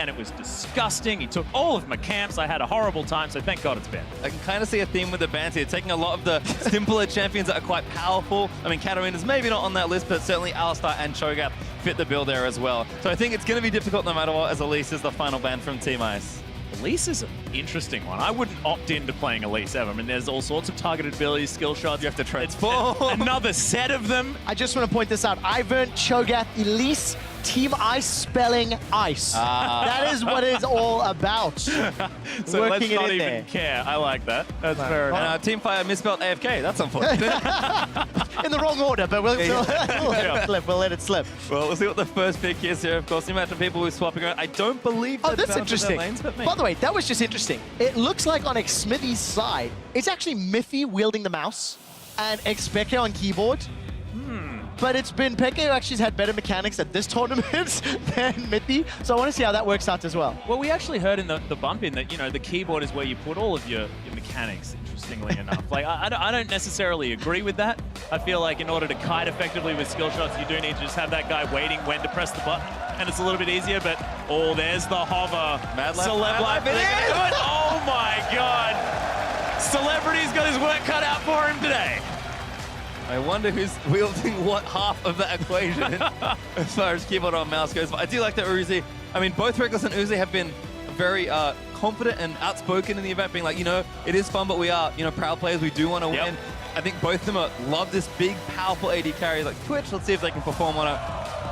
and it was disgusting. He took all of my camps. I had a horrible time, so thank God it's banned. I can kind of see a theme with the bans here, taking a lot of the simpler champions that are quite powerful. I mean, Katarina's maybe not on that list, but certainly Alistar and Cho'Gath fit the bill there as well. So I think it's going to be difficult no matter what, as Elise is the final ban from Team Ice. Elise is an interesting one. I wouldn't opt into playing Elise ever. I mean, there's all sorts of targeted abilities, skill shots. You have to transform. Another set of them. I just want to point this out. Ivern, Cho'Gath, Elise, Team Ice spelling ice. That is what it's all about. So Working let's it not in even there. care. I like that. That's fair enough. And Team Fire misspelled AFK. That's unfortunate. In the wrong order, but we'll let it slip. We'll let it slip. Well, we'll see what the first pick is here. Of course, the amount of people who's swapping around. I don't believe Oh, that that's interesting. lanes, but By the way, that was just interesting. It looks like on Xmithy's side, it's actually Miffy wielding the mouse and Xpeke on keyboard. But it's been Peke who actually has had better mechanics at this tournament than Miffy. So I want to see how that works out as well. Well, we actually heard in the bump in that, you know, the keyboard is where you put all of your mechanics, interestingly enough. Like, I don't necessarily agree with that. I feel like in order to kite effectively with skill shots, you do need to just have that guy waiting when to press the button, and it's a little bit easier, but, oh, there's the hover. Mad Left, Celeb Mad Life, Left, it is! Oh my God. Celebrity's got his work cut out for him today. I wonder who's wielding what half of that equation as far as keyboard or mouse goes. But I do like that Uzi. I mean, both Reckless and Uzi have been very confident and outspoken in the event, being like, you know, it is fun, but we are, you know, proud players. We do want to win. I think both of them love this big, powerful AD carry like Twitch. Let's see if they can perform on it.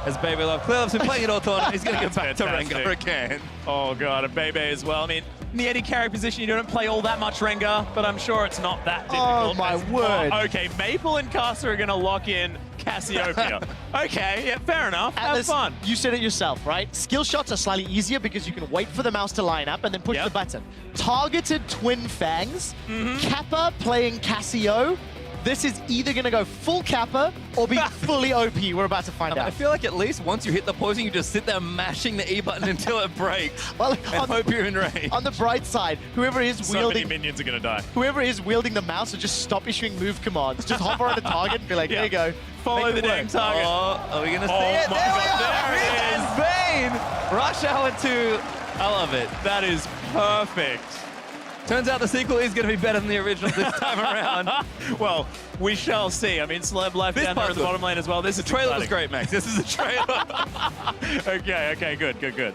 As Bebe Love. Clearlove's been playing it all tournament. He's going to get back to Rengar again. Oh, God, and Bebe as well. I mean, in the AD carry position, you don't play all that much Rengar, but I'm sure it's not that difficult. Oh, my word. Okay, Maple and Casa are going to lock in Cassiopeia. Okay, yeah, fair enough. Have fun. You said it yourself, right? Skill shots are slightly easier because you can wait for the mouse to line up and then push the button. Targeted Twin Fangs, Kappa playing Cassio. This is either going to go full Kappa or be fully OP. We're about to find out. I feel like at least once you hit the poison, you just sit there mashing the E button until it breaks. Well, and hope you're in range. On the bright side, whoever is so many minions are going to die. Whoever is wielding the mouse will just stop issuing move commands. Just hover on a target and be like, there you go. Follow the damn target. Oh, are we going to see it? My God, there it is. Bane! Rush Hour 2. I love it. That is perfect. Turns out the sequel is going to be better than the original this time around. Well, we shall see. I mean, Celeb Life down there in the bottom lane as well. This is the trailer was great, Max. This is a trailer. Okay, good.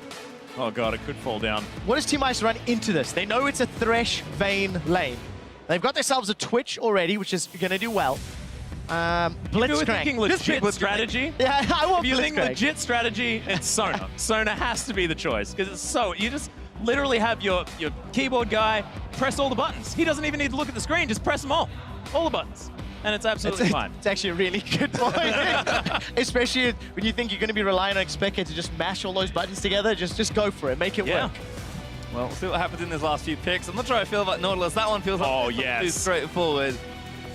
Oh, God, it could fall down. What does Team Ice run into this? They know it's a Thresh Vayne lane. They've got themselves a Twitch already, which is going to do well. If you were thinking legit strategy, yeah, I want if you think Blitzcrank. legit strategy, it's Sona. Sona has to be the choice, because it's so, you just literally have your keyboard guy press all the buttons. He doesn't even need to look at the screen, just press them all the buttons. And it's absolutely fine. It's actually a really good point. Especially when you think you're going to be relying on Xpeke to just mash all those buttons together, just go for it, make it work. Well, we'll see what happens in these last few picks. I'm not sure how I feel about Nautilus. That one feels like too straightforward.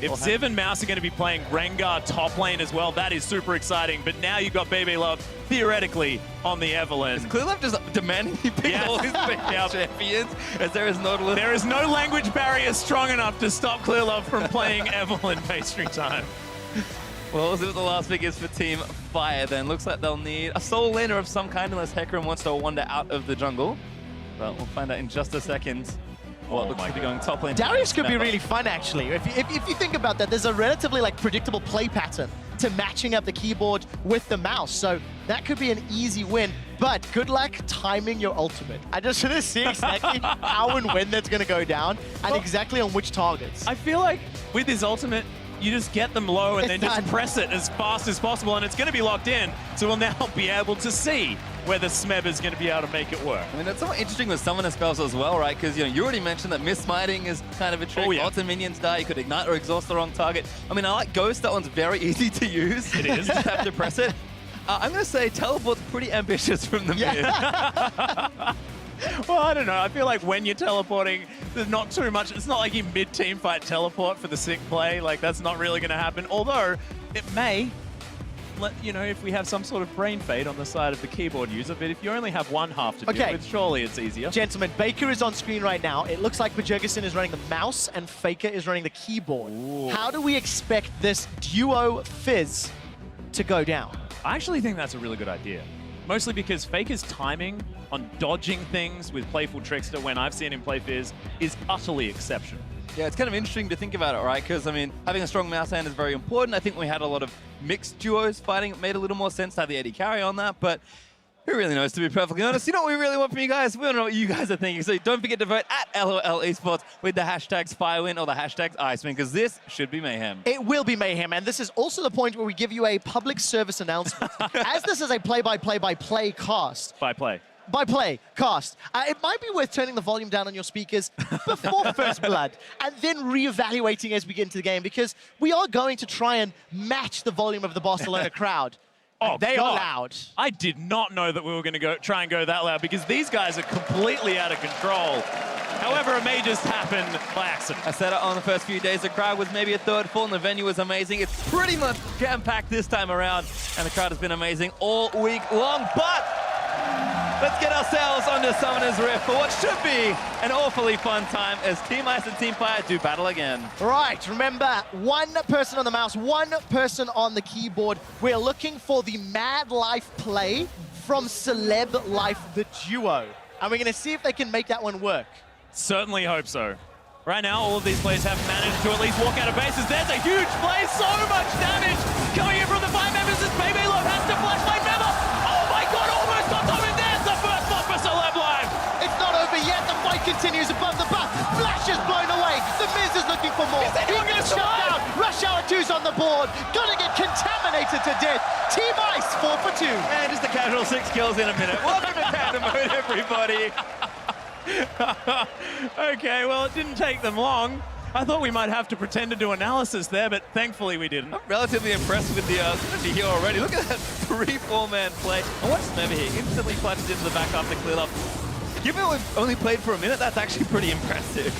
If Ziv and Mouse are going to be playing Rengar top lane as well, that is super exciting. But now you've got Bebe Love theoretically on the Evelyn. Is Clearlove just demanding he pick all his champions as there is Nautilus? There is no language barrier strong enough to stop Clearlove from playing Evelyn pastry time. Well, we'll see what the last pick is for Team Fire then. Looks like they'll need a soul laner of some kind unless Hecarim wants to wander out of the jungle. But we'll find out in just a second. Well, it looks like going top lane. Darius could be really fun, actually. If you think about that, there's a relatively predictable play pattern to matching up the keyboard with the mouse. So that could be an easy win. But good luck timing your ultimate. I just want to see exactly how and when that's going to go down and exactly on which targets. I feel like with his ultimate, you just get them low and then just press it as fast as possible, and it's going to be locked in. So we'll now be able to see whether Smeb is going to be able to make it work. I mean, that's somewhat interesting with summoner spells as well, right? Because, you already mentioned that Miss-Smiting is kind of a trick. Lots of minions die. You could ignite or exhaust the wrong target. I mean, I like Ghost. That one's very easy to use. It is. Just have to press it. I'm going to say Teleport's pretty ambitious from the mid. Well, I don't know. I feel like when you're teleporting, there's not too much. It's not like you mid-team fight teleport for the sick play. Like, that's not really going to happen. Although, it may, if we have some sort of brain fade on the side of the keyboard user. But if you only have one half to deal with, surely it's easier. Gentlemen, Baker is on screen right now. It looks like Bajurgerson is running the mouse and Faker is running the keyboard. Ooh. How do we expect this duo fizz to go down? I actually think that's a really good idea. Mostly because Faker's timing on dodging things with Playful Trickster when I've seen him play Fizz is utterly exceptional. Yeah, it's kind of interesting to think about it, right? Because, I mean, having a strong mouse hand is very important. I think we had a lot of mixed duos fighting. It made a little more sense to have the AD carry on that, but who really knows, to be perfectly honest? You know what we really want from you guys? We don't know what you guys are thinking, so don't forget to vote at LOL Esports with the hashtags FireWin or the hashtags Iceman, because this should be mayhem. It will be mayhem, and this is also the point where we give you a public service announcement. As this is a play-by-play-by-play cast. By play. By play, cast. It might be worth turning the volume down on your speakers before First Blood and then reevaluating as we get into the game, because we are going to try and match the volume of the Barcelona crowd. Oh, they God. are loud. I did not know that we were going to try and go that loud, because these guys are completely out of control. However, it may just happen by accident. I said it on the first few days, the crowd was maybe a third full and the venue was amazing. It's pretty much jam-packed this time around, and the crowd has been amazing all week long, but let's get ourselves onto Summoner's Rift for what should be an awfully fun time as Team Ice and Team Fire do battle again. Right, remember, one person on the mouse, one person on the keyboard. We're looking for the Mad Life play from Celeb Life, the duo. And we're going to see if they can make that one work. Certainly hope so. Right now, all of these players have managed to at least walk out of bases. There's a huge play, so much damage coming in from the 5 members as Baby Love has to flashlight member. Oh my God, almost on top, and there's the first block for Celeb Life. It's not over yet, the fight continues above the buff. Flash is blown away, the Miz is looking for more. Is anyone He gets gonna shut survive? down, Rush Hour 2's on the board. Gonna get contaminated to death. Team Ice 4 for 2. And just a casual 6 kills in a minute. Welcome to Tandem mode, everybody. Okay, well, it didn't take them long. I thought we might have to pretend to do analysis there, but thankfully we didn't. I'm relatively impressed with the synergy here already. Look at that 3-4-man play. And watch Smeva here, instantly flashes into the back after clear up. Given we've only played for a minute, that's actually pretty impressive.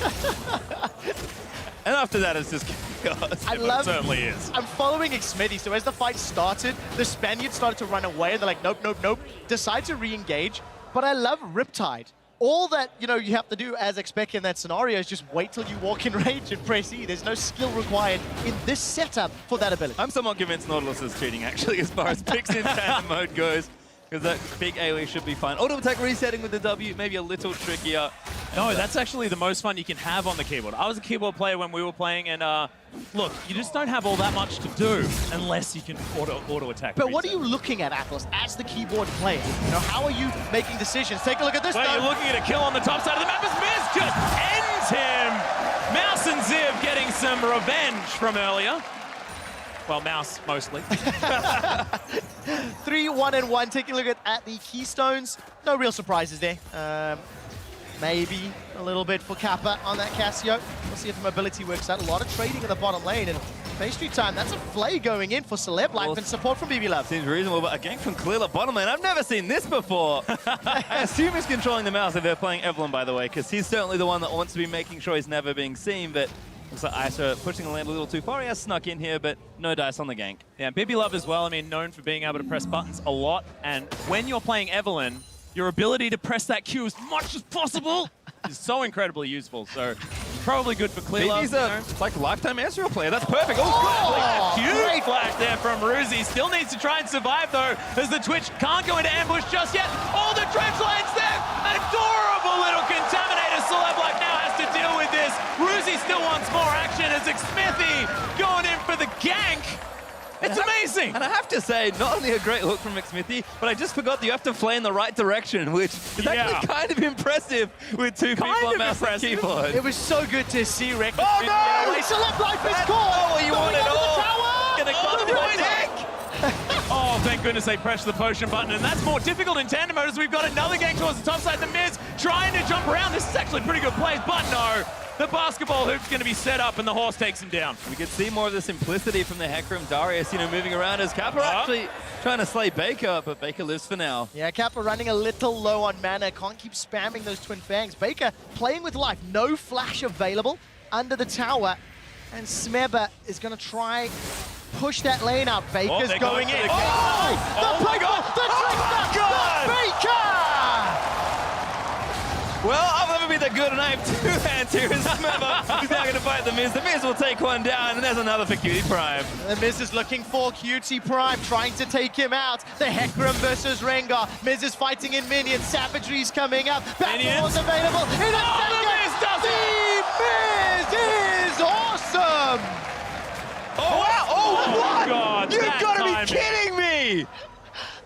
And after that, it's just chaos. I It love certainly is. I'm following Xmitty, so as the fight started, the Spaniards started to run away, and they're like, nope, nope, nope. Decide to re-engage, but I love Riptide. All that, you have to do as expected in that scenario is just wait till you walk in range and press E. There's no skill required in this setup for that ability. I'm somewhat convinced Nautilus is cheating, actually, as far as picks in Tandem mode goes. Because that big AoE should be fine. Auto attack resetting with the W, maybe a little trickier. No, that's actually the most fun you can have on the keyboard. I was a keyboard player when we were playing, and look, you just don't have all that much to do unless you can auto attack. But what are reset. you looking at, Atlas, as the keyboard player? How are you making decisions? Take a look at this, Well, though. you're looking at a kill on the top side of the map as Miz just ends him. Mouse and Ziv getting some revenge from earlier. Well, Mouse, mostly. 3-1-1. Taking a look at the Keystones. No real surprises there. Maybe a little bit for Kappa on that Casio. We'll see if the mobility works out. A lot of trading in the bottom lane. And pastry time, that's a flay going in for Celeb Life and support from BB Love. Seems reasonable, but a gank from Clear bottom lane. I've never seen this before. I assume he's controlling the mouse if they're playing Evelyn, by the way, because he's certainly the one that wants to be making sure he's never being seen, but looks like Ice are pushing the lane a little too far. He has snuck in here, but no dice on the gank. Yeah, Bibi Love as well, I mean, known for being able to press buttons a lot, and when you're playing Evelyn, your ability to press that Q as much as possible is so incredibly useful, so probably good for Clear Love. He's it's like lifetime Ezreal player. That's perfect. Oh, Huge great flash there from Ruzi. Still needs to try and survive, though, as the Twitch can't go into ambush just yet. Oh, the trench line's there! Adorable little contaminator. Celeb Life now has to deal with this. Ruzi still wants more action as Xmithy going in for the gank. It's amazing! And I have to say, not only a great hook from McSmithy, but I just forgot that you have to play in the right direction, which is actually kind of impressive with two people on mouse and keyboard. It was so good to see Rick. Oh no! Celeb Life is That's caught! not what you Going wanted under the all. tower! Gonna cost you a deck! Oh, thank goodness they pressed the potion button, and that's more difficult in tandem mode as we've got another gank towards the top side. The Miz trying to jump around. This is actually pretty good plays, but no. The basketball hoop's going to be set up, and the horse takes him down. We could see more of the simplicity from the Hecarim Darius, moving around as Kappa actually trying to slay Baker, but Baker lives for now. Yeah, Kappa running a little low on mana. Can't keep spamming those Twin Fangs. Baker playing with life. No flash available under the tower. And Smeba is going to try push that lane up. Baker's going in. Oh my God! The Trickster! God! The Baker! Well, I'll never be that good, and I have two hands here. Remember, he's now going to fight The Miz. The Miz will take one down, and there's another for Cutie Prime. The Miz is looking for Cutie Prime, trying to take him out. The Hecarim versus Rengar. Miz is fighting in minions. Savagery's coming up. Battle was available in a second. The Miz does it! The Miz is awesome! Oh, wow! Oh, what? God, You've that got to timing. be kidding me!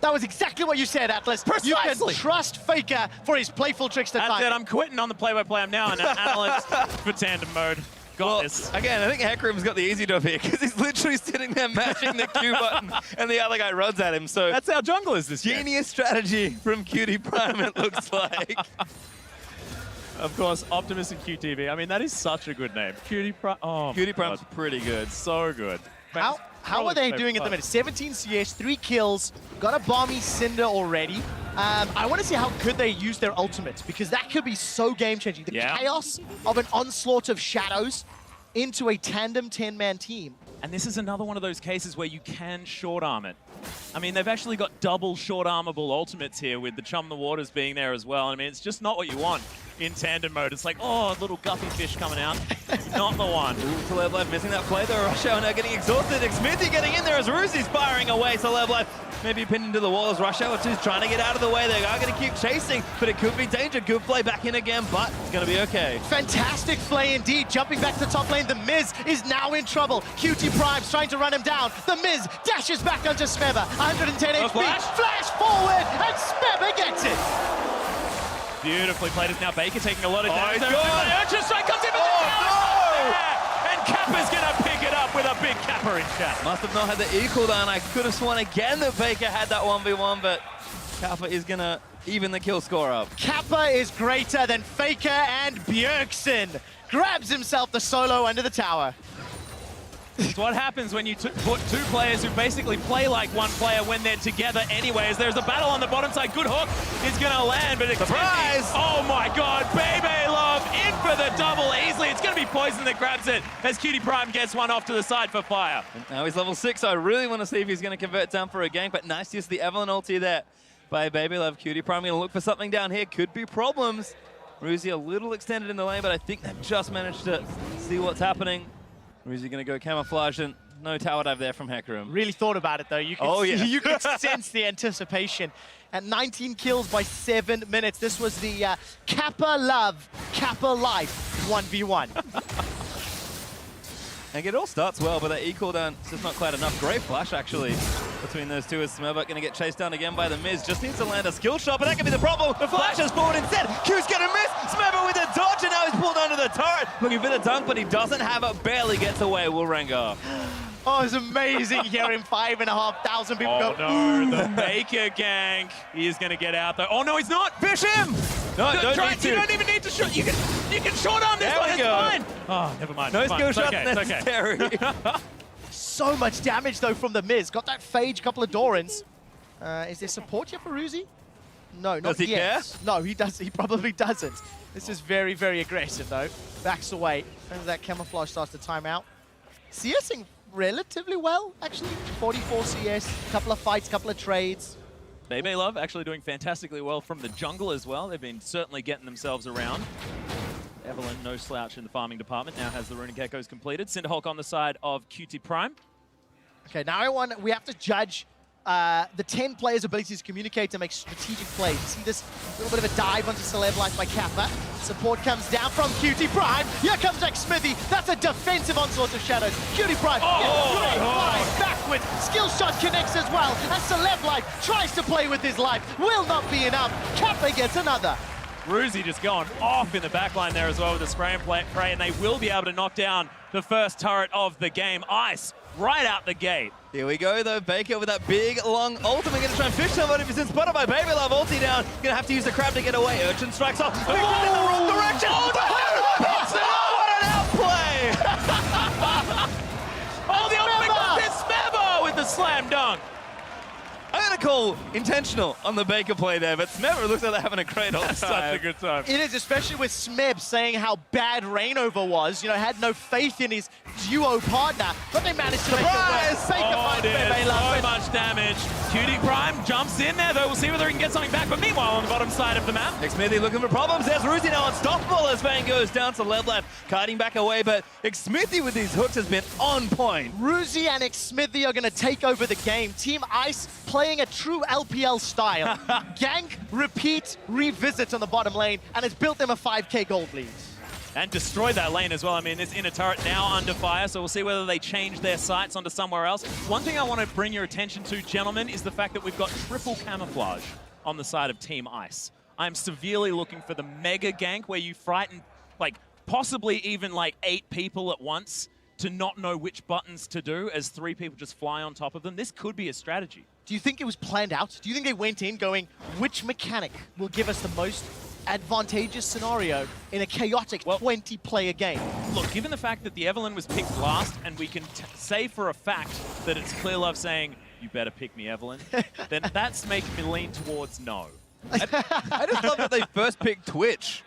That was exactly what you said, Atlas. You Precisely. can trust Faker for his playful trickster That's time. it. I'm quitting on the play-by-play. I'm now an analyst for Tandem mode. Got this. Again, I think Hecarim's got the easy job here because he's literally sitting there mashing the Q button and the other guy runs at him. So That's how jungle is this game. genius strategy from Cutie Prime, it looks like. Of course, Optimus and QTV. I mean, that is such a good name. Cutie Prime. Oh, Cutie my Prime's God. pretty good. So good. How are they doing at the minute? 17 CS, 3 kills, got a Bomby Cinder already. I want to see how good they use their ultimates, because that could be so game-changing. The chaos of an onslaught of shadows into a tandem 10-man team. And this is another one of those cases where you can short arm it. I mean, they've actually got double short armable ultimates here with the Chum the Waters being there as well. I mean, it's just not what you want in tandem mode. It's like, oh, little guppy fish coming out. Not the one. Ooh, Life missing that play though. Rush Hour now getting exhausted. Smithy getting in there as Ruzy's firing away. So Life maybe pinned into the wall as Rush Hour 2's trying to get out of the way. They are going to keep chasing, but it could be danger. Good play back in again, but it's going to be okay. Fantastic play indeed. Jumping back to the top lane, the Miz is now in trouble. QT Prime's trying to run him down. The Miz dashes back onto Smeva. 110 HP. Flash forward, and Smeva gets it. Beautifully played. It's now Baker taking a lot of damage. Oh, God. Urchin Strike comes in with the and Kappa's going to pick it up with a big Kappa in chat. Must have not had the E cooldown. I could have sworn again that Baker had that 1v1, but Kappa is going to even the kill score up. Kappa is greater than Faker, and Bjergsen grabs himself the solo under the tower. It's what happens when you put two players who basically play like one player when they're together anyways. There's a battle on the bottom side. Good hook is going to land, but it's surprise! Oh my God, Bebe Love in for the double easily. It's going to be Poison that grabs it as Cutie Prime gets one off to the side for fire. And now he's level 6, so I really want to see if he's going to convert down for a gank, but nice to use the Evelyn ulti there by Baby Love. Cutie Prime going to look for something down here. Could be problems. Ruzy a little extended in the lane, but I think they've just managed to see what's happening. Ruzy going to go camouflage, and no tower dive there from Hecarim. Really thought about it though. You could you could sense the anticipation. At 19 kills by 7 minutes, this was the Kappa Love, Kappa Life 1v1. And it all starts well, but that E cooldown is just not quite enough. Great flash, actually, between those two. As Smerbuck going to get chased down again by the Miz. Just needs to land a skill shot, but that could be the problem. The flash is forward instead. Q's going to miss. Smerbuck with a dodge, and now he's pulled under the turret. Looking for the dunk, but he doesn't have it. Barely gets away, Will Rengar. Oh, it's amazing hearing 5,500 people go. Oh no, the Baker gank. He is going to get out though. Oh no, he's not. Fish him! No, don't need to. You don't even need to shoot. You can short arm this There one. we It's go. fine. Oh, never mind. No It's fine. skill It's shot okay. It's okay. necessary. So much damage though from the Miz. Got that Phage, couple of Dorans. Is there support here for Ruzy? No, not Does he yet. care? No, he does. He probably doesn't. This is very, very aggressive though. Backs away as that camouflage starts to time out. CSing relatively well, actually. 44 CS, couple of fights, couple of trades. Bebe Love actually doing fantastically well from the jungle as well. They've been certainly getting themselves around. Evelyn, no slouch in the farming department, now has the Runic Echoes completed. Cinderhawk on the side of QT Prime. Okay, now we have to judge the 10 players' abilities to communicate to make strategic plays. You see this little bit of a dive onto Celeb Life by Kappa. Support comes down from QT Prime. Here comes Smithy. That's a defensive onslaught of shadows. QT Prime flies backwards. Skill shot connects as well. And Celeb Life tries to play with his life. Will not be enough. Kappa gets another. Ruzy just going off in the backline there as well with the spray and pray, and they will be able to knock down the first turret of the game. Ice right out the gate. Here we go, though. Baker with that big, long ultimate. Going to try and fish somebody. If he's spotted by Baby Love, ulti down. Going to have to use the crab to get away. Urchin strikes off. Oh, in the wrong direction. What an outplay! Oh, the ultimate goes in Smeva with the slam dunk. I'm going to call intentional on the Baker play there, but Smebber looks like they're having a great old time. Such a good time. It is, especially with Smeb saying how bad Rainover was. You know, had no faith in his duo partner, but they managed to make it work. Baker Oh, finds it Bebe is. Love. So much damage. Cutie Prime jumps in there, though. We'll see whether he can get something back. But meanwhile, on the bottom side of the map, Xmithy looking for problems. There's Ruzi now unstoppable as Vayne goes down to Levlab, kiting back away, but Xmithy with these hooks has been on point. Ruzi and Xmithy are going to take over the game. Team Ice playing a true LPL style. Gank, repeat, revisit on the bottom lane, and it's built them a 5k gold lead. and destroy that lane as well. I mean, this inner turret now under fire, so we'll see whether they change their sights onto somewhere else. One thing I want to bring your attention to, gentlemen, is the fact that we've got triple camouflage on the side of Team Ice. I'm severely looking for the mega gank where you frighten, like, possibly even like 8 people at once to not know which buttons to do as 3 people just fly on top of them. This could be a strategy. Do you think it was planned out? Do you think they went in going, which mechanic will give us the most advantageous scenario in a chaotic 20-player game? Look, given the fact that the Evelyn was picked last, and we can say for a fact that it's Clear Love saying, you better pick me, Evelyn, then that's making me lean towards no. I just love that they first picked Twitch.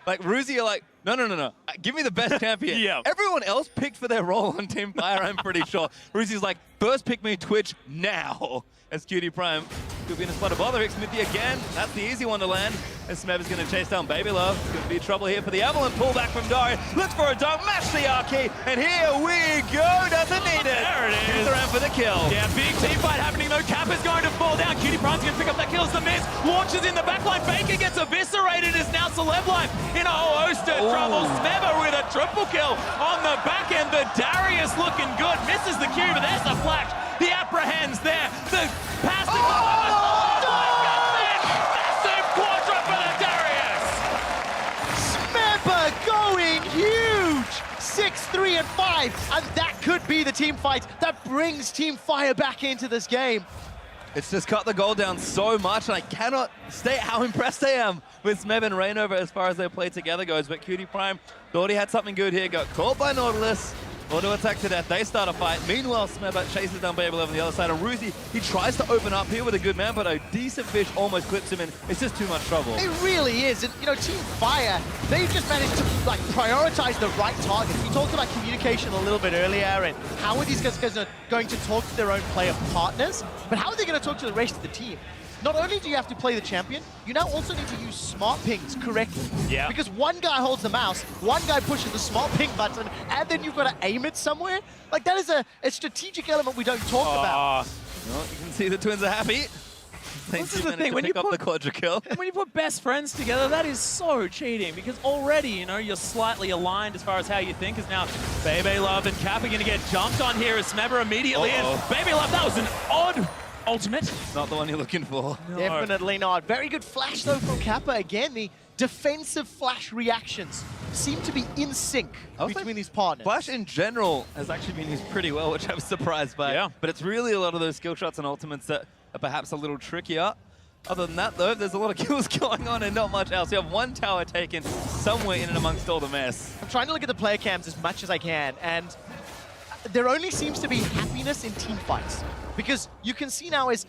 Like, Ruzi are like, no. Give me the best champion. Yeah. Everyone else picked for their role on Team Fire, I'm pretty sure. Ruzi's like, first pick me Twitch now. As Cutie Prime could be in a spot of bother. Xmithy again. That's the easy one to land. And Smeb is going to chase down Baby Love. It's going to be trouble here for the Evelyn. Pull back from Dari. Looks for a dunk. Mash the R-key. And here we go. Doesn't need it. There it is. He's around for the kill. Yeah, big team fight happening though. Cap is going to fall down. Cutie Prime's going to pick up that kill as the miss. Launches in the backline. Baker gets eviscerated as now Celeb Life in a whole host of trouble. Smebber with a triple kill on the back end. The Darius looking good. Misses the Q, but there's the flash. He apprehends there. The passing. Massive quadra for the Darius. Smebber going huge! 6-3 and 5, and that could be the team fight that brings Team Fire back into this game. It's just cut the goal down so much, and I cannot state how impressed I am with Smeb and Rainover as far as their play together goes. But Cutie Prime thought he had something good here, got caught by Nautilus. Auto attack to death, they start a fight. Meanwhile, Smebber chases down Baby Love on the other side, and Ruzi, he tries to open up here with a good man, but a decent fish almost clips him, and it's just too much trouble. It really is. And, you know, Team Fire, they've just managed to, like, prioritize the right targets. We talked about communication a little bit earlier, and how are these guys going to talk to their own player partners, but how are they going to talk to the rest of the team? Not only do you have to play the champion, you now also need to use smart pings correctly. Yeah. Because one guy holds the mouse, one guy pushes the smart ping button, and then you've got to aim it somewhere. Like, that is a strategic element we don't talk about. Well, you can see the twins are happy. This is the thing, when you pick up the quadra kill. When you put best friends together, that is so cheating, because already, you know, you're slightly aligned as far as how you think, as now Baby Love and Cap are going to get jumped on here as Smebber immediately, and Baby Love, that was an odd ultimate. Not the one you're looking for. No. Definitely not. Very good flash, though, from Kappa. Again, the defensive flash reactions seem to be in sync between these partners. Flash in general has actually been used pretty well, which I was surprised by. Yeah. But it's really a lot of those skill shots and ultimates that are perhaps a little trickier. Other than that, though, there's a lot of kills going on and not much else. You have one tower taken somewhere in and amongst all the mess. I'm trying to look at the player cams as much as I can, and there only seems to be happiness in team fights. Because you can see now as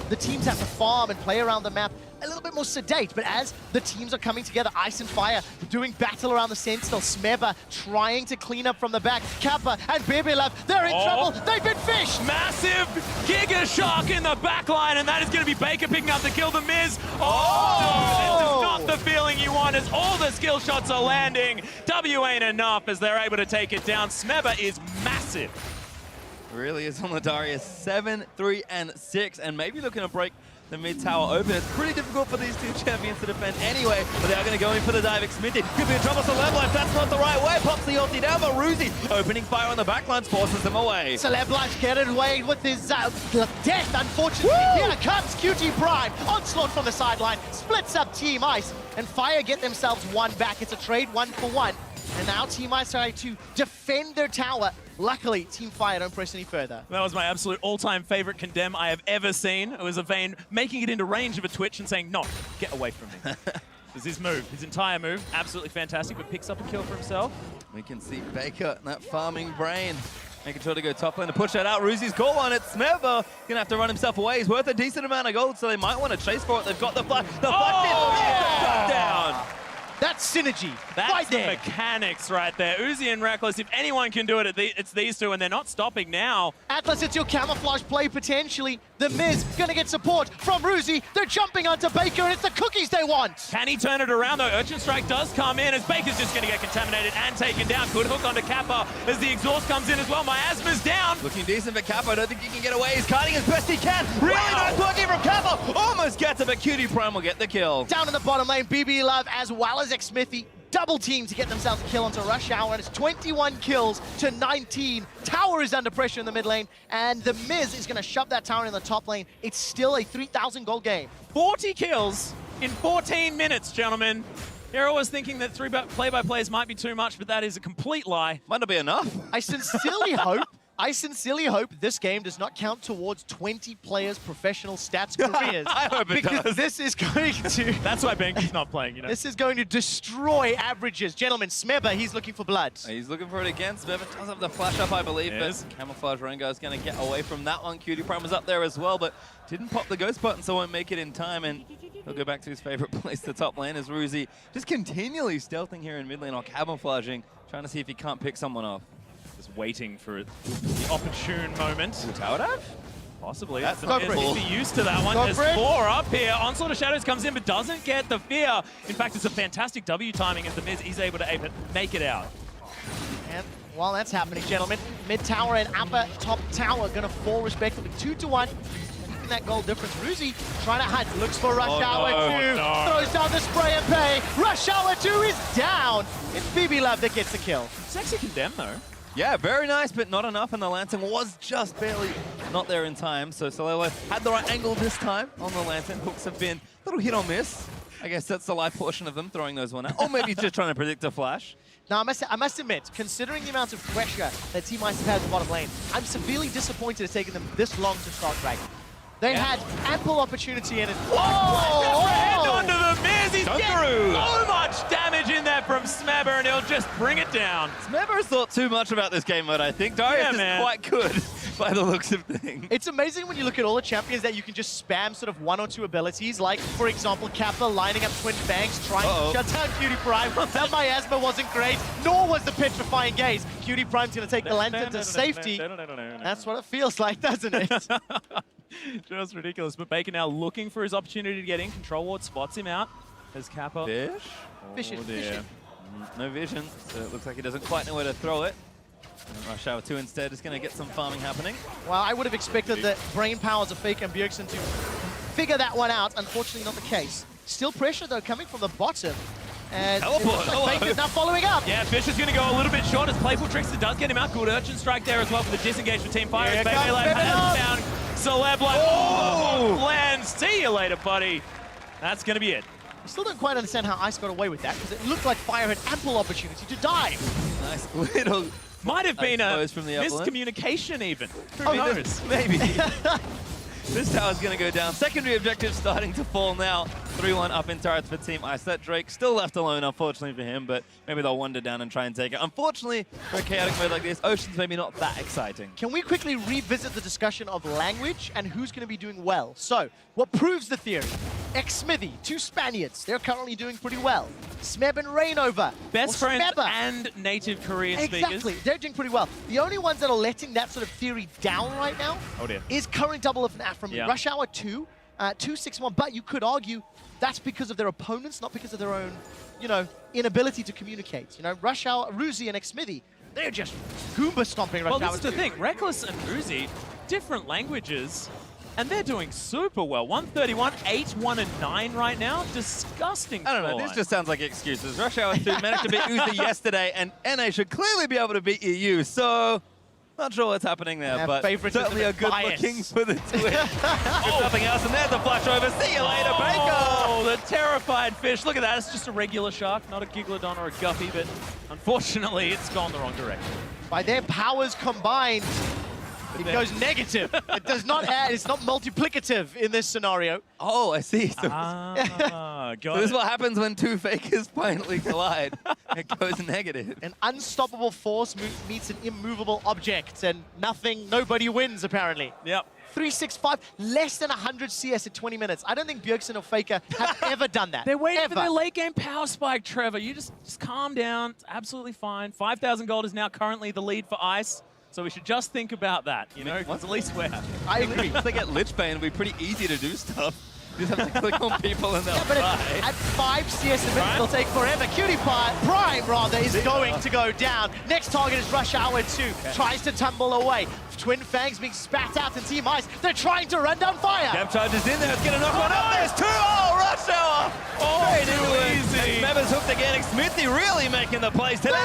the teams have to farm and play around the map a little bit more sedate, but as the teams are coming together, Ice and Fire doing battle around the Sentinel, Smebber trying to clean up from the back, Kappa and Baby Love, they're in trouble, they've been fished! Massive Giga Shark in the back line, and that is going to be Baker picking up the kill. The Miz, this is not the feeling you want as all the skill shots are landing. W ain't enough as they're able to take it down. Smebber is massive. Really is on the Darius. 7, 3, and 6, and maybe looking to break the mid tower open. It's pretty difficult for these two champions to defend anyway, but they are going to go in for the dive. Xmithy could be in trouble, so Celeb Life, that's not the right way. Pops the ulti down, but Ruzi opening fire on the backlines forces them away. Celeb Life getting away with his death, unfortunately. Here comes Cutie Prime. Onslaught from the sideline, splits up Team Ice, and Fire get themselves one back. It's a trade 1-for-1. And now Team Ice try to defend their tower. Luckily, Team Fire don't press any further. That was my absolute all-time favorite condemn I have ever seen. It was a Vayne making it into range of a Twitch and saying, no, get away from me. This is his move, his entire move. Absolutely fantastic, but picks up a kill for himself. We can see Baker, that farming brain. Making sure to go top lane to push that out. Ruzi's call on it. Smeva gonna have to run himself away. He's worth a decent amount of gold, so they might want to chase for it. They've got the flash. The flash down. That's synergy. That's right the there. mechanics right there. Uzi and Reckless, if anyone can do it, it's these two, and they're not stopping now. Atlas, it's your camouflage play potentially. The Miz gonna get support from Ruzi. They're jumping onto Baker, and it's the cookies they want. Can he turn it around, though? Urchin Strike does come in as Baker's just going to get contaminated and taken down. Good hook onto Kappa as the exhaust comes in as well. Miasma's down. Looking decent for Kappa. I don't think he can get away. He's kiting as best he can. Really nice working from Kappa. Almost gets it, but Cutie Prime will get the kill. Down in the bottom lane, BB Love as well as Xmithy double team to get themselves a kill onto Rush Hour, and it's 21 kills to 19. Tower is under pressure in the mid lane, and the Miz is going to shove that tower in the top lane. It's still a 3,000 gold game. 40 kills in 14 minutes, gentlemen. Here I was thinking that play-by-plays might be too much, but that is a complete lie. Might not be enough. I sincerely hope this game does not count towards 20 players' professional stats careers. I hope it because does. this is going to... That's why Benki's not playing, you know. This is going to destroy averages. Gentlemen, Smeba, he's looking for blood. He's looking for it again. Smeva does have the flash up, I believe, Yes. but Camouflage Rengar is going to get away from that one. Cutie Prime was up there as well, but didn't pop the ghost button, so won't make it in time, and he'll go back to his favorite place, the top lane, as Ruzi just continually stealthing here in mid lane or camouflaging, trying to see if he can't pick someone off. Just waiting for the opportune moment. Tower dive? Possibly. That's That's not full. be used to that one. Go There's for it. 4 up here. Onslaught of Shadows comes in, but doesn't get the fear. In fact, it's a fantastic W timing as the Miz is able to make it out. And while that's happening, gentlemen, mid tower and upper top tower going to fall respectively 2-1. Keeping that goal difference. Ruzi trying to hunt, looks for Rush Hour 2, throws down the spray and pay. Rush Hour 2 is down. It's BB Love that gets the kill. Sexy Condemn, though. Yeah, very nice, but not enough, and the Lantern was just barely not there in time, so Solelo had the right angle this time on the Lantern. Hooks have been a little hit or miss. I guess that's the live portion of them throwing those one out. Or maybe just trying to predict a flash. Now, I must admit, considering the amount of pressure that Team Ice have had in the bottom lane, I'm severely disappointed it's taken them this long to start Dragon. They had ample opportunity in it. Hand onto the Miz. He's Dunkaroo. getting so much damage in there from Smebber, and he'll just bring it down. Smebber has thought too much about this game mode, I think. Darius is quite good by the looks of things. It's amazing when you look at all the champions that you can just spam sort of 1 or 2 abilities, like, for example, Kappa lining up Twin Bangs, trying to shut down Cutie Prime. That miasma wasn't great, nor was the Petrifying Gaze. Cutie Prime's going to take the Lantern to safety. That's what it feels like, doesn't it? Just ridiculous. But Baker now looking for his opportunity to get in. Control Ward spots him out as Kappa. Fish? Fish it, Oh, fish dear. it. No vision, so it looks like he doesn't quite know where to throw it. And Rush Hour 2 instead is going to get some farming happening. Well, I would have expected the brain powers of Faker and Bjergsen to figure that one out. Unfortunately, not the case. Still pressure, though, coming from the bottom. And it Teleport. looks like Baker's now following up. Yeah, Fish is going to go a little bit short as Playful Trickster does get him out. Good Urchin Strike there as well for the disengage for Team Fire. Here Baby comes Lab has Bebenon. found Celeb like, oh, lands. See you later, buddy. That's going to be it. I still don't quite understand how Ice got away with that, because it looked like Fire had ample opportunity to dive. Nice little... Might have been a from the upland. miscommunication even. Who Oh, knows? Maybe. This tower's going to go down. Secondary objective starting to fall now. 3-1 up in turrets for Team Ice. That Drake still left alone, unfortunately for him, but maybe they'll wander down and try and take it. Unfortunately, for a chaotic mode like this, Ocean's maybe not that exciting. Can we quickly revisit the discussion of language and who's going to be doing well? So, what proves the theory? Ex-Smithy, 2 Spaniards. They're currently doing pretty well. Smeb and Rainover. Best or friends Smebber. and native Korean Exactly. speakers. They're doing pretty well. The only ones that are letting that sort of theory down right now Oh dear. is current double of FNAF from Yeah. Rush Hour 2, 261. But you could argue that's because of their opponents, not because of their own, inability to communicate. Rush Hour, Ruzi, and Ex-Smithy, they're just Goomba stomping Rush Well, Hour this is the 2. thing. Reckless and Uzi, different languages, and they're doing super well. 131, 8, 1, and 9 right now. Disgusting. I don't know, this just sounds like excuses. Rush Hour 2 managed to beat Uzi yesterday, and NA should clearly be able to beat EU, so... Not sure what's happening there, Their but favoritism certainly a and good bias. looking for the twin. If nothing else, and there's the flash over. See you later, Baker! Oh, the terrified fish. Look at that. It's just a regular shark, not a Gigalodon or a Guppy, but unfortunately, it's gone the wrong direction. By their powers combined, it goes negative. It does not add, it's not multiplicative in this scenario. Oh, I see. So my God. So this is what happens when two fakers finally collide. It goes negative. An unstoppable force meets an immovable object, and nobody wins, apparently. Yep. 365, less than 100 CS in 20 minutes. I don't think Bjergsen or Faker have ever done that. They're waiting ever. for their late game power spike, Trevor. You just calm down. It's absolutely fine. 5,000 gold is now currently the lead for Ice, so we should just think about that, you know, because at least we're happy. I agree. Once they get Lich Bane, it'll be pretty easy to do stuff. You just have to click on people and they'll But die. at 5 CS a minute, Prime? it'll take forever. Cutie Pie, Prime rather, is going to go down. Next target is Rush Hour 2. Tries to tumble away. Twin Fangs being spat out and Team Ice. They're trying to run down fire. Depth charge is in there. It's going to knock one up. There's two. Oh, Rush Hour. Oh, Straight into it. easy. And Smebber's hooked again. Smithy really making the plays today.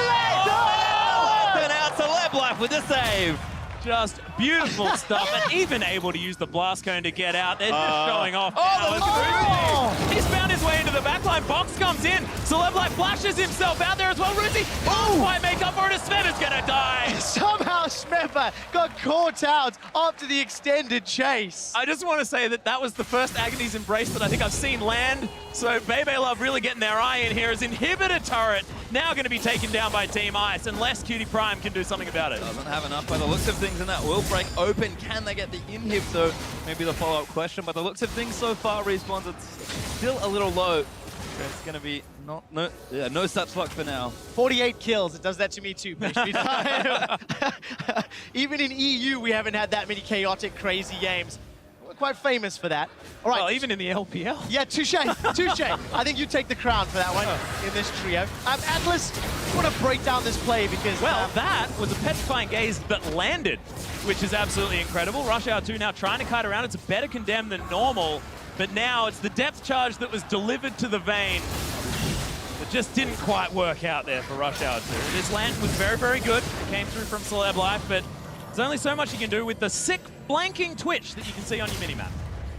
And out to LeBlife with the save. Just beautiful stuff, and even able to use the blast cone to get out. They're just showing off. now. look at Ruzi. He's found his way into the backline. Box comes in. Celebline flashes himself out there as well. Ruzi can't quite make up for it. Smebber's gonna die. Somehow Smebber got caught out after the extended chase. I just want to say that that was the first Agony's Embrace that I think I've seen land. So Bebe Love really getting their eye in here as Inhibitor Turret now going to be taken down by Team Ice unless Cutie Prime can do something about it. Doesn't have enough by the looks of things, and that will break open. Can they get the inhib though? Maybe the follow-up question. By the looks of things so far, Respawns, it's still a little low. So it's going to be no such luck for now. 48 kills. It does that to me too, PHP time. Even in EU, we haven't had that many chaotic, crazy games. We're quite famous for that. All right. Well, even in the LPL. Yeah, touche, touche. I think you take the crown for that one in this trio. Atlas, I want to break down this play because... Well, that was a petrifying gaze that landed, which is absolutely incredible. Rush Hour 2 now trying to kite around. It's a better condemn than normal, but now it's the depth charge that was delivered to the vein that just didn't quite work out there for Rush Hour 2. This land was very, very good. It came through from Celeb Life, but there's only so much you can do with the sick blanking twitch that you can see on your minimap.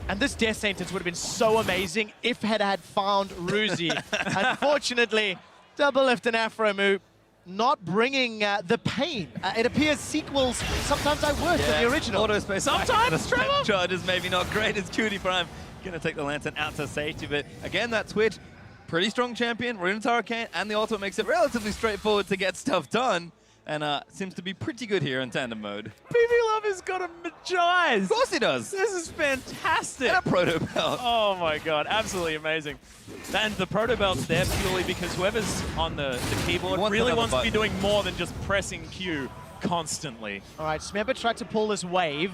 And this death sentence would have been so amazing if it had found Ruzi. Unfortunately, double lift and Afro move not bringing the pain. It appears sequels sometimes are worse than the original. Auto space. Sometimes, the Trevor. charge is maybe not great as Cutie Prime going to take the Lantern out to safety, but again, that Twitch, pretty strong champion. Runetaro can, and the ultimate makes it relatively straightforward to get stuff done. And seems to be pretty good here in tandem mode. PV Love has got a Magize. Of course he does. This is fantastic. And a proto belt. Oh my god, absolutely amazing. And the proto belt's there purely because whoever's on the keyboard really wants to be doing more than just pressing Q constantly. All right, Smebber tried to pull this wave.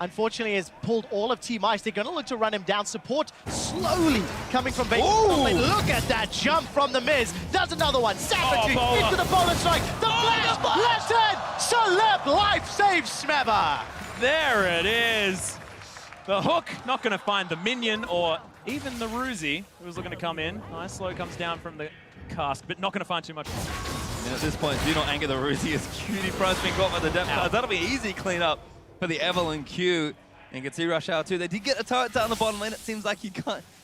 Unfortunately, has pulled all of Team Ice. They're going to look to run him down. Support slowly coming from Baby. Look at that jump from the Miz. Does another one. Savagery into the bowler strike. The flash, left hand. Celeb Life saves Smebber. There it is. The hook not going to find the minion or even the Ruzi who was looking to come in. Nice slow comes down from the cask, but not going to find too much. And at this point, do not anger the Ruzi as Cutie Prime's been caught by the depth charge. That'll be easy cleanup for the Evelyn Q. And you can see Rush Hour 2. They did get a turret down the bottom lane. It seems like you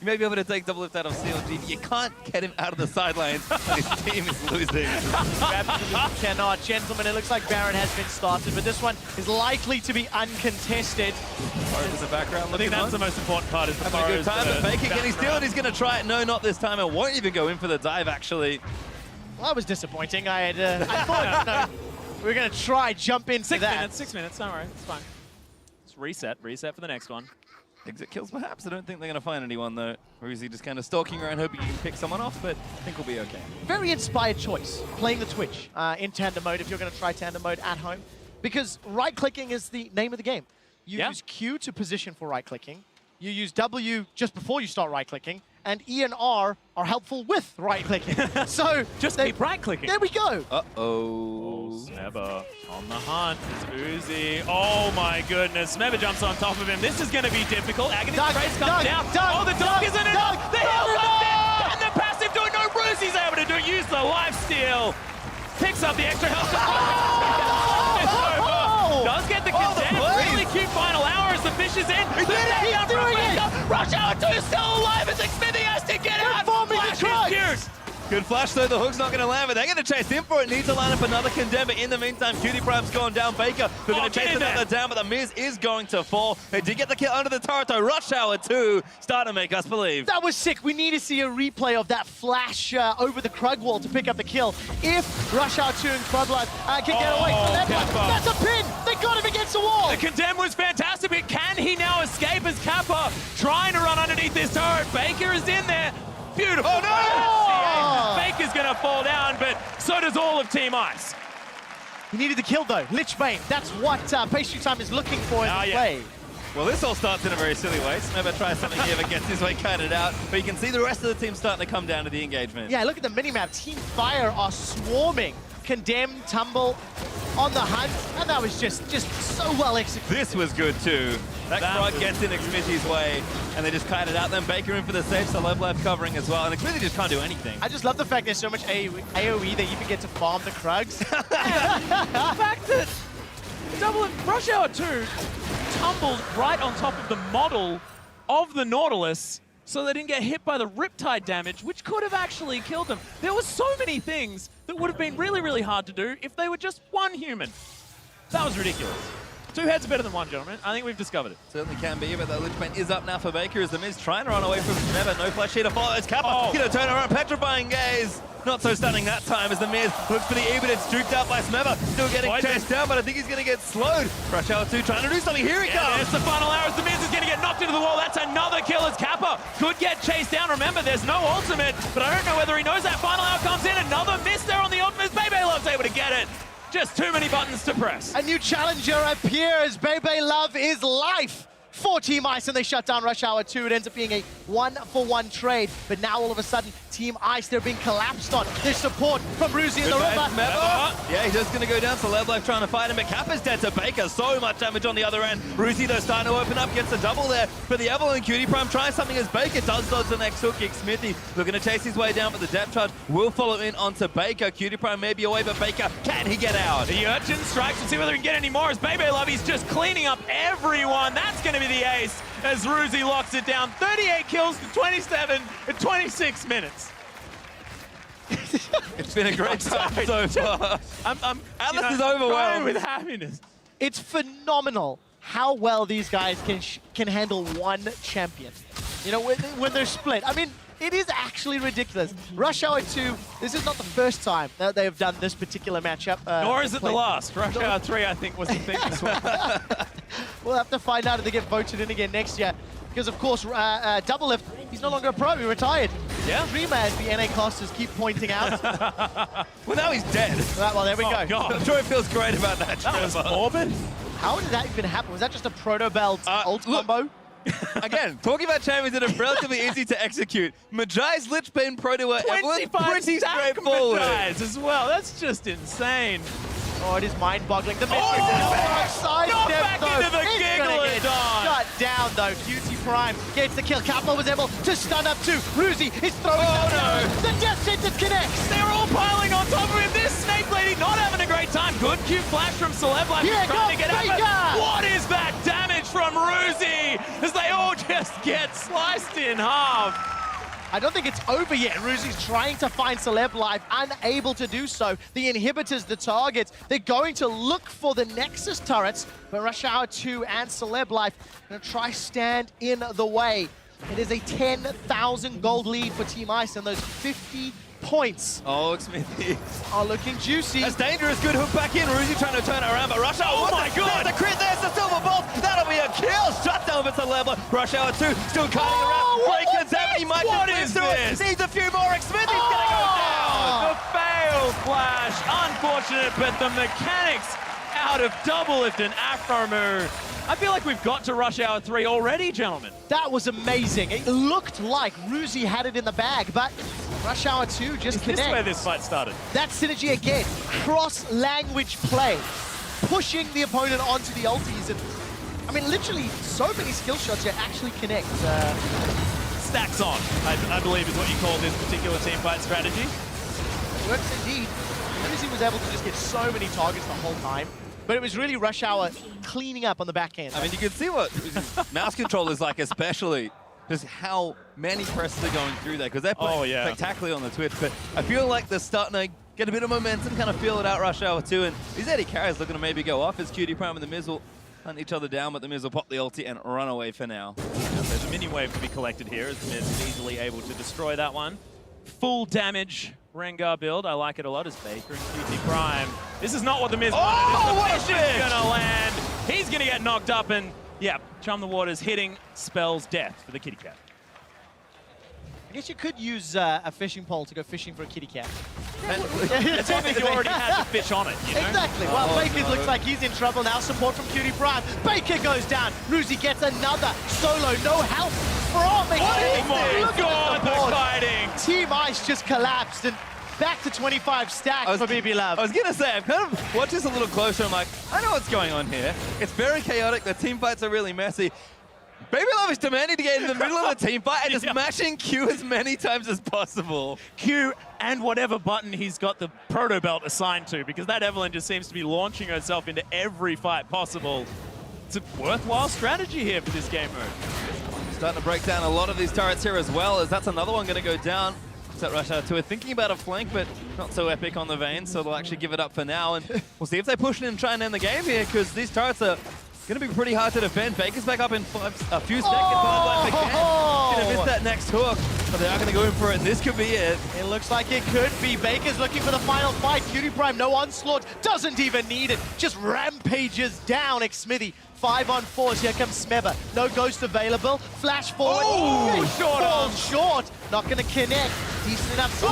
may be able to take double lift out of CLG, but you can't get him out of the side lanes. His team is losing. Absolutely cannot. Gentlemen, it looks like Baron has been started, but this one is likely to be uncontested. Forest in the background. I think that's the most important part. Is having a good time, but Faker, can he steal it? He's going to try it. No, not this time. And won't even go in for the dive, actually. Well, that was disappointing. I thought we were going to try jump into 6 that. minutes, 6 minutes. Don't worry, it's fine. Reset for the next one. Exit kills perhaps. I don't think they're going to find anyone though. Or is he just kind of stalking around hoping he can pick someone off, but I think we'll be okay. Very inspired choice, playing the Twitch in tandem mode if you're going to try tandem mode at home. Because right-clicking is the name of the game. You use Q to position for right-clicking. You use W just before you start right-clicking. And E and R are helpful with right-clicking. So just keep right-clicking. There we go. Uh-oh. Smebber on the hunt. It's Uzi. Oh my goodness. Smebber jumps on top of him. This is going to be difficult. Agony's Embrace comes down. Oh, the dog isn't enough. The heal comes in. And the passive doing no ruse. He's able to use the lifesteal. Picks up the extra health. Does get the condemn. Really cute final hour as the fish is in. He's doing it. Rush Hour 2 is still alive as Xfinity has to get out. Flash is cute. Good flash though, the hook's not going to land, but they're going to chase in for it. Need to line up another Condemn, but in the meantime, Cutie Prime's gone down. Baker, they're going to chase another down, but the Miz is going to fall. They did get the kill under the turret though. Rush Hour 2 starting to make us believe. That was sick. We need to see a replay of that flash over the Krug wall to pick up the kill. If Rush Hour 2 and Clublife can get away from that, that's a pin. They got him against the wall. The Condemn was fantastic, but can he now escape as Kappa trying to run underneath this turret? Baker is in there. Beautiful. Oh, no! Baker's going to fall down, but so does all of Team Ice. He needed the kill though. Lichbane, that's what Pastry Time is looking for in the play. Well, this all starts in a very silly way. Smeva tries something here, but gets his way kited out. But you can see the rest of the team starting to come down to the engagement. Yeah, look at the minimap. Team Fire are swarming. Condemn, Tumble on the hunt, and that was just so well executed. This was good too. That Krug gets in Xmithy's way, and they just kite it out. Then Baker in for the save, so Love covering as well. And Xmithy just can't do anything. I just love the fact there's so much AoE that you can get to farm the Krugs. The fact that Rush Hour 2 tumbled right on top of the model of the Nautilus, so they didn't get hit by the Riptide damage, which could have actually killed them. There were so many things that would have been really, really hard to do if they were just one human. That was ridiculous. Two heads are better than one, gentlemen. I think we've discovered it. Certainly can be, but that Lichbane is up now for Baker as the Miz trying to run away from Smeva. No flash here to follow. It's Kappa. Gonna turn around, petrifying gaze. Not so stunning that time as the Miz looks for the E, but it's duped out by Smeva. Still getting chased down, but I think he's gonna get slowed. Rush Hour 2 trying to do something. Here he comes. It's the final arrows. The Miz is gonna get knocked into the wall. That's another kill as Kappa could get chased down. Remember, there's no ultimate, but I don't know whether he knows that final arrow comes in. Another miss there on the ultimate. Bebe Love's able to get it. Just too many buttons to press. A new challenger appears. Bebe Love is life for Team Ice, and they shut down Rush Hour 2. It ends up being a 1-for-1 trade, but now all of a sudden, Team Ice, they're being collapsed on. There's support from Ruzi in the river. Yeah, he's just going to go down. So Levlife trying to fight him, but Kappa's dead to Baker. So much damage on the other end. Ruzi, though, starting to open up, gets a double there. But the Evelyn Cutie Prime tries something as Baker does dodge the next hook kick. Smithy looking to chase his way down, but the depth charge will follow in onto Baker. Cutie Prime may be away, but Baker, can he get out? The Urchin strikes and see whether he can get any more as Bebe Love, he's just cleaning up everyone. That's going to be the ace as Ruzi locks it down. 38 kills to 27 in 26 minutes. It's been a great time so far. Atlas is overwhelmed overwhelmed with happiness. It's phenomenal how well these guys can handle one champion. You know, when they're split. I mean, it is actually ridiculous. Rush Hour 2, this is not the first time that they have done this particular matchup. Nor is it the last. Rush Hour 3, I think, was the thing as well. We'll have to find out if they get voted in again next year. Because, of course, Double Lift, he's no longer a pro, he retired. Yeah. Dreamer, as the NA casters keep pointing out. Well, now he's dead. Well, there we go. God. I'm sure it feels great about that. That was Trevor. morbid. How did that even happen? Was that just a Proto Belt ult look. combo? Again, talking about champions that are relatively easy to execute. Majai's Lichbane Proto were 25 pretty stack straightforward. Majais as well. That's just insane. Oh, it is mind-boggling. The Not back into the Gigalodon. Shut down, though. Cutie Prime gets the kill. Kappa was able to stun up too. Ruzi is throwing down. The death sentence connects. They're all piling on top of him. This Snake Lady not having a great time. Good cute flash from Celeb. Here trying to get comes out. What is that damage from Ruzi? As they all just get sliced in half. I don't think it's over yet. Ruzi's trying to find Celeb Life, unable to do so. The inhibitors, the targets, they're going to look for the Nexus turrets, but Rush Hour 2 and Celeb Life going to try stand in the way. It is a 10,000 gold lead for Team Ice, and those 50 points Smithy are looking juicy. That's dangerous. Good hook back in. Ruzi trying to turn it around, but Rush Hour. Oh my God. There's the crit. There's the silver bolt. That'll be a kill. Shut down for Celeb. Rush Hour 2 still cutting around. Breaking down. He might What just is through this? it. Needs a few more. Smithy's gonna go down. The fail flash. Unfortunate, but the mechanics out of Double Lift and Afromu. I feel like we've got to Rush Hour 3 already, gentlemen. That was amazing. It looked like Ruzi had it in the bag, but Rush Hour 2 just Is this connects. where this fight started? That synergy again, cross-language play, pushing the opponent onto the ultis. And I mean, literally, so many skill shots here actually connect. Stacks on, I believe is what you call this particular team fight strategy. It works indeed. Ruzi was able to just get so many targets the whole time. But it was really Rush Hour cleaning up on the back end. I mean, you can see what mouse control is like, especially just how many presses are going through there because they're playing spectacularly on the Twitch. But I feel like they're starting to get a bit of momentum, kind of feel it out Rush Hour 2. And these Eddie carries looking to maybe go off as Cutie Prime and the Miz will hunt each other down, but the Miz will pop the ulti and run away for now. There's a mini wave to be collected here as Miz is easily able to destroy that one. Full damage Rengar build. I like it a lot as Baker and Cutie Prime. This is not what the Miz wanted. The fish is going to land. He's going to get knocked up and, yeah, Chum the Waters hitting spells death for the kitty cat. I guess you could use a fishing pole to go fishing for a kitty cat. As long as you already had the fish on it, you know? Exactly. Well, Baker looks like he's in trouble now. Support from Cutie Prime. Baker goes down. Ruzi gets another solo. No help from Oh my God, the kiting! Team Ice just collapsed and back to 25 stacks for BB Love. I was going to say, I've kind of watched this a little closer. I'm like, I know what's going on here. It's very chaotic. The team fights are really messy. Baby Love is demanding to get in the middle of the team fight and just mashing Q as many times as possible. Q and whatever button he's got the proto belt assigned to, because that Evelyn just seems to be launching herself into every fight possible. It's a worthwhile strategy here for this game mode. Starting to break down a lot of these turrets here as well, as that's another one going to go down. Set Rush Hour 2 are thinking about a flank, but not so epic on the vein, so they'll actually give it up for now. And we'll see if they push it and try and end the game here, because these turrets are going to be pretty hard to defend. Baker's back up in a few seconds. Going to miss that next hook, but they are going to go in for it. This could be it. It looks like it could be. Baker's looking for the final fight. Cutie Prime, no onslaught, doesn't even need it. Just rampages down Xmithy. 5-on-4s, here comes Smebber. No Ghost available. Flash forward. Oh, short. Not going to connect. Decent enough. No,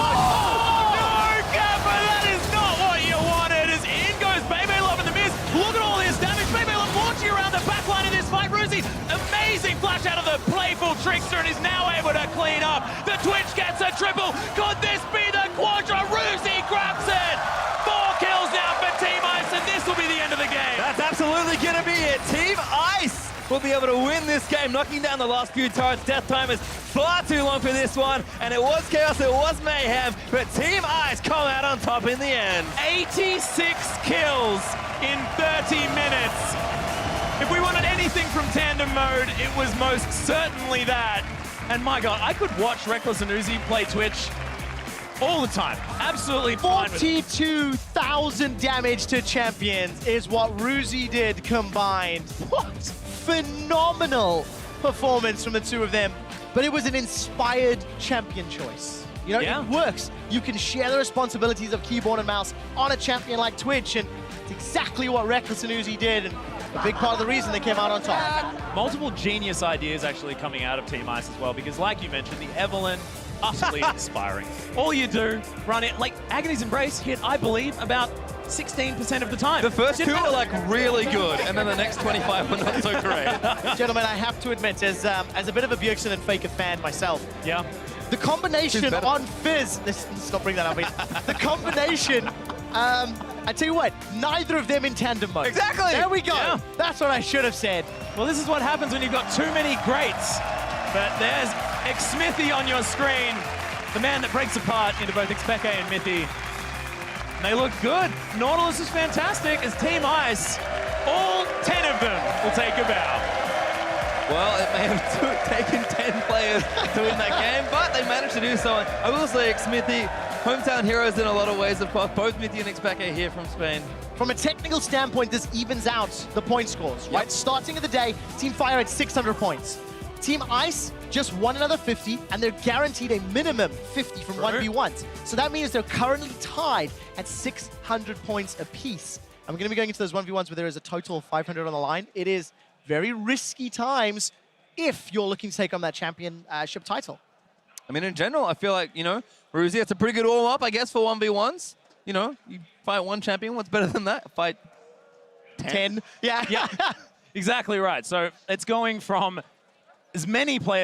Kappa, that is not what you wanted. As in goes Baby Love and the Miz. Look at all this damage. Baby Love launching around the back line in this fight. Ruzi, amazing flash out of the playful trickster and is now able to clean up. The Twitch gets a triple. Could this be the Quadra? Ruzi grabs it. 4 kills now for Team Ice, and this will be the end of the game. That's absolutely going to be it. Team Ice will be able to win this game, knocking down the last few turrets. Death time is far too long for this one, and it was chaos, it was mayhem, but Team Ice come out on top in the end. 86 kills in 30 minutes. If we wanted anything from Tandem mode, it was most certainly that. And my God, I could watch Reckless and Uzi play Twitch all the time. Absolutely fine with it. 42,000 damage to champions is what Ruzi did combined. What? Phenomenal performance from the two of them. But it was an inspired champion choice. You know, it works. You can share the responsibilities of keyboard and mouse on a champion like Twitch, and it's exactly what Reckless and Uzi did, and a big part of the reason they came out on top. Multiple genius ideas actually coming out of Team Ice as well, because like you mentioned, the Evelyn, utterly inspiring. All you do, run it, like Agony's Embrace hit, I believe, about 16% of the time. The first two were like really good, and then the next 25 were not so great. Gentlemen, I have to admit, as a bit of a Bjergsen and Faker fan myself, the combination on Fizz, let's not bring that up, the combination, I tell you what, neither of them in tandem mode. Exactly. There we go. Yeah. That's what I should have said. Well, this is what happens when you've got too many greats. But there's Xmithy on your screen, the man that breaks apart into both Xpeke and Mithy. And they look good. Nautilus is fantastic as Team Ice, all 10 of them will take a bow. Well, it may have taken 10 players to win that game, but they managed to do so. I will say Xmithy, hometown heroes in a lot of ways, of course. Both Mithy and Xpeke here from Spain. From a technical standpoint, this evens out the point scores, right? Starting of the day, Team Fire had 600 points. Team Ice just won another 50, and they're guaranteed a minimum 50 from 1v1s. So that means they're currently tied at 600 points apiece. And we're going to be going into those 1v1s where there is a total of 500 on the line. It is very risky times if you're looking to take on that championship title. I mean, in general, I feel like, you know, Ruzi, it's a pretty good warm-up, I guess, for 1v1s. You know, you fight one champion, what's better than that? Fight 10. Yeah. Exactly right. So it's going from as many players